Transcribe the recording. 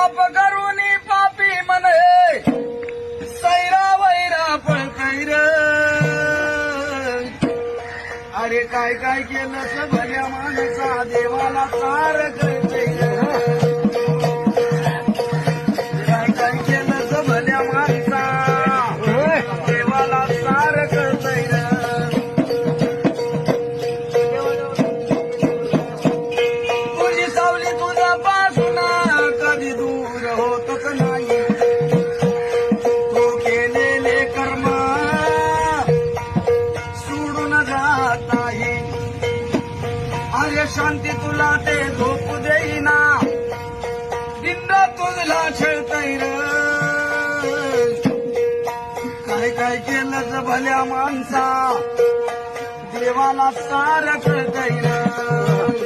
पाप करून पापी म्हणे सैरा वैरा पळतय र. अरे काय काय केलं भल्या माणसा देवाला तार करतय र. काय काय केलं भल्या माणसा देवाला तार करतय र. तुझी सावली तुझा पासून कधी दूर होतच नाही. तू केलेले कर्म सोडून जात नाही. अरे शांती तुला ते झोपू देईना दिंड तुझला छळतय र. काय काय केलं भल्या माणसा देवाला सार कळतय र.